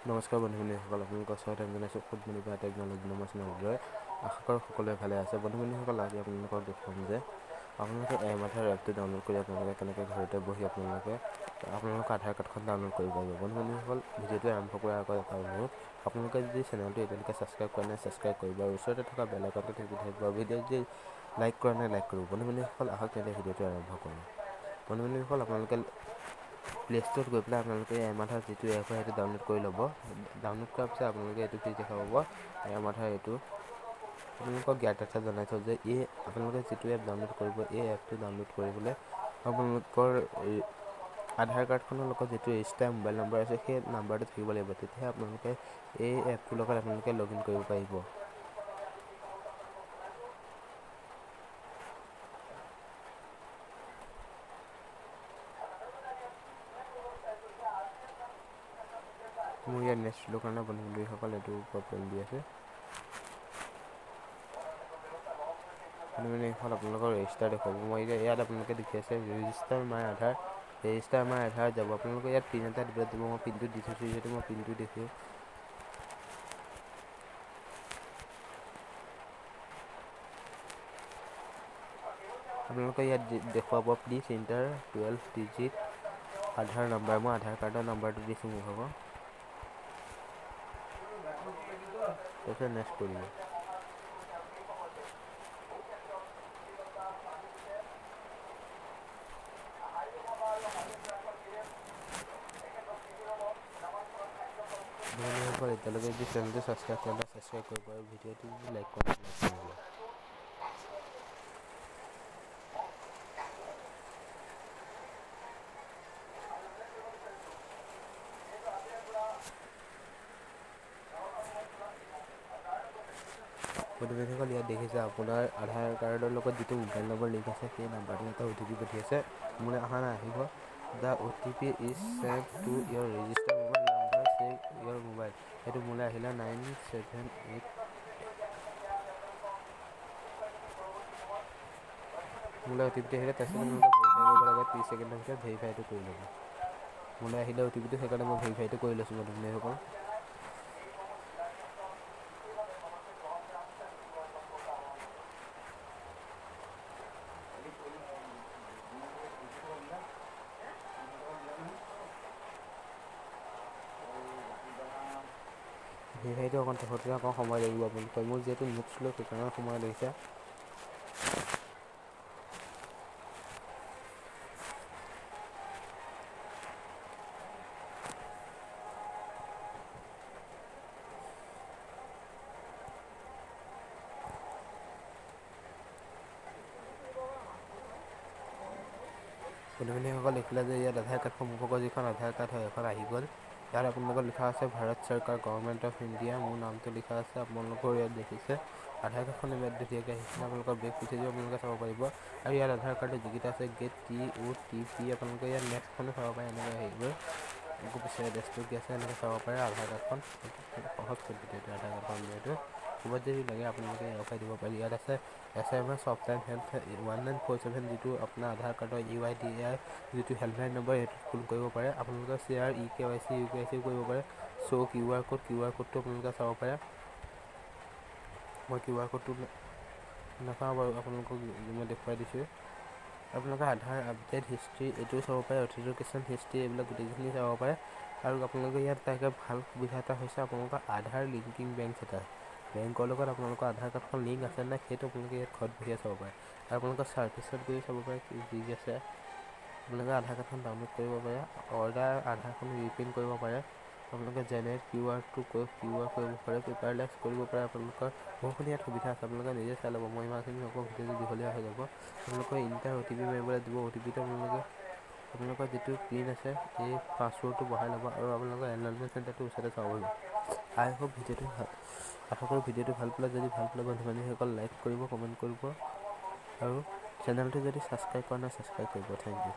নমস্কাৰ বন্ধু-বান্ধৱীসকল, আপোনালোকৰ ওচৰত জনাইছোঁ ফুটবল টেকনলজি নামৰ চেনেলটোলৈ। আশা কৰোঁ সকলোৱে ভালে আছে। বন্ধু-বান্ধৱীসকল, আজি আপোনালোকক দেখুৱাম যে আপোনালোকে এমাধাৰ এপটো ডাউনলোড কৰি আপোনালোকে কেনেকৈ ঘৰতে বহি আপোনালোকৰ আধাৰ কাৰ্ডখন ডাউনলোড কৰিব পাৰিব। বন্ধু-বান্ধৱীসকল, ভিডিঅ'টো আৰম্ভ কৰাৰ আগত এটা অনুৰোধ, আপোনালোকে যদি চেনেলটো এতিয়ালৈকে ছাবস্ক্ৰাইব কৰা নাই ছাবস্ক্ৰাইব কৰিব আৰু ওচৰতে থকা বেল আইকনটো টিপি থাকিব আৰু ভিডিঅ' যদি লাইক কৰা নাই লাইক কৰিব। বন্ধু-বান্ধৱীসকল, আহক তেন্তে ভিডিঅ'টো আৰম্ভ কৰোঁ। বন্ধু-বান্ধৱীসকল, আপোনালোকে প্লে ষ্ট'ৰত গৈ পেলাই আপোনালোকে এমাধাৰ যিটো এপ হয় সেইটো ডাউনলোড কৰি ল'ব। ডাউনলোড কৰাৰ পিছত আপোনালোকে এইটো পেজ দেখা পাব, এমাধাৰ এইটো। আপোনালোকক ইয়াত এটা জনাই থওঁ যে আপোনালোকে যিটো এপ ডাউনলোড কৰিব, এই এপটো ডাউনলোড কৰিবলৈ আপোনালোকৰ আধাৰ কাৰ্ডখনৰ লগত যিটো ৰেজিষ্টাৰ মোবাইল নম্বৰ আছে সেই নাম্বাৰটো থাকিব লাগিব। তেতিয়াহে আপোনালোকে এই এপটোৰ লগত আপোনালোকে লগ ইন কৰিব পাৰিব। মোৰ ইয়াত নেটৰ কাৰণে বন্ধু-বান্ধৱীসকল এইটো প্ৰব্লেম দি আছে। বন্ধু-বান্ধৱীসকল, আপোনালোকৰ ৰেজিষ্টাৰ দেখুৱাব। মই ইয়াত আপোনালোকে দেখি আছে ৰেজিষ্টাৰ মাই আধাৰ। ৰেজিষ্টাৰ মাই আধাৰ যাব। আপোনালোকে ইয়াত পিন এটা দিবলৈ দিব। মই পিনটো দি থৈছোঁ, যিহেতু মই পিনটো দিছোঁ। আপোনালোকে ইয়াত দেখুৱাব please enter 12 digit Aadhaar number. মই আধাৰ কাৰ্ডৰ নাম্বাৰটো দিছোঁ মোৰ ভাগৰ। তাৰপিছত নেক্সট কৰিব। বন্ধুসকল, এতিয়ালৈকে যদি চেনেলটো ছাবস্ক্ৰাইব কৰা নাই ছাবস্ক্ৰাইব কৰিব আৰু ভিডিঅ'টো যদি লাইক কৰা লাইক কৰিব। বন্ধুসকল, ইয়াত দেখিছে আপোনাৰ আধাৰ কাৰ্ডৰ লগত যিটো মোবাইল নম্বৰ লিংক আছে সেই নাম্বাৰটো এটা OTP পঠিয়াইছে। মোলৈ অহা নাই, আহিব। The OTP is sent to your register mobile number, save your mobile. সেইটো মোলৈ আহিলে 978। মোলৈ OTPটো আহিলে, তাৰপিছত আপোনালোকে ভেৰিফাই কৰিব লাগে 30 ছেকেণ্ডৰ ভিতৰত। ভেৰিফাইটো কৰি ল'ব। মোলৈ আহিলে OTPটো, সেইকাৰণে মই ভেৰিফাইটো কৰি লৈছোঁ বন্ধুসকল। ভেৰিফাইটো অকণ সময় লাগিব আপোনালোকৰ। মোৰ যিহেতু নোটছ লৈ সেইকাৰণে সময় লাগিছে। বন্ধুসকল, দেখিলে যে ইয়াত আধাৰ কাৰ্ড সম্পৰ্কৰ যিখন আধাৰ কাৰ্ড হয় এখন আহি গ'ল। ইয়াত আপোনালোকৰ লিখা আছে ভাৰত চৰকাৰ, গভৰ্ণমেণ্ট অফ ইণ্ডিয়া। মোৰ নামটো লিখা আছে। আপোনালোকৰ ইয়াত দেখিছে আধাৰ কাৰ্ডখন ইয়াত ধুনীয়াকৈ আহিছিলে। আপোনালোকৰ বেক পঠিয়াই দিব, আপোনালোকে চাব পাৰিব। আৰু ইয়াত আধাৰ কাৰ্ডৰ যিকেইটা আছে গেট TOTP, আপোনালোকে ইয়াত নেক্সটখনো চাব পাৰে। এনেকৈ আহিব আকৌ পিছে এড্ৰেছটো কি আছে এনেকৈ চাব পাৰে। আধাৰ কাৰ্ডখন সহজ পদ্ধতিটো আধাৰ কাৰ্ডখন উলিয়াইটো ক'ৰবাত যদি লাগে আপোনালোকে ৰখাই দিব পাৰি। ইয়াত আছে SMS অফলাইন হেল্প 1947, যিটো আপোনাৰ আধাৰ কাৰ্ডৰ UIDAI যিটো হেল্পলাইন নম্বৰ সেইটোত ফোন কৰিব পাৰে। আপোনালোকে শ্বেয়াৰ eKYC UKYC কৰিব পাৰে। শ্ব' QR কোডটো আপোনালোকে চাব পাৰে। মই QR কোডটো নাচাওঁ বাৰু, আপোনালোকক মই দেখুৱাই দিছোঁ। আপোনালোকে আধাৰ আপডেট হিষ্ট্ৰী এইটোও চাব পাৰে, অথেণ্টিকেশ্যন হিষ্ট্ৰী এইবিলাক গোটেইখিনি চাব পাৰে। আৰু আপোনালোকে ইয়াত তাকে ভাল সুবিধা এটা হৈছে, আপোনালোকৰ আধাৰ লিংকিং বেংক ষ্টেটাছ, বেংকৰ লগত আপোনালোকৰ আধাৰ কাৰ্ডখন লিংক আছে নাই সেইটো আপোনালোকে ইয়াত ঘৰত বহিয়ে চাব পাৰে। আৰু আপোনালোকৰ ছাৰ্ভিচত গৈ চাব পাৰে কি আছে। আপোনালোকে আধাৰ কাৰ্ডখন ডাউনলোড কৰিব পাৰে, অৰ্ডাৰ আধাৰখন ৰিপ্ৰিণ্ট কৰিব পাৰে। আপোনালোকে জেনেৰেট QR কৰিব পাৰে, পেপাৰলেছ কৰিব পাৰে। আপোনালোকৰ বহুখিনি ইয়াত সুবিধা আছে, আপোনালোকে নিজে চাই ল'ব। মই ইমানখিনি নকওঁ, ভিডিঅ'টো দীঘলীয়া হৈ যাব। আপোনালোকৰ ইণ্টাৰ OTP মাৰিবলৈ দিব। OTPটো আপোনালোকৰ যিটো পিন আছে এই পাছৱৰ্ডটো বহাই ল'ব আৰু আপোনালোকৰ এনৰলমেণ্ট চেণ্টাৰটো ওচৰতে চাব পাৰিব। আশা কৰোঁ ভিডিঅ'টো ভাল পালে, যদি ভাল পালে বন্ধু-বান্ধৱীসকল লাইক কৰিব, কমেণ্ট কৰিব আৰু চেনেলটো যদি ছাবস্ক্ৰাইব কৰা নাই ছাবস্ক্ৰাইব কৰিব। Thank U.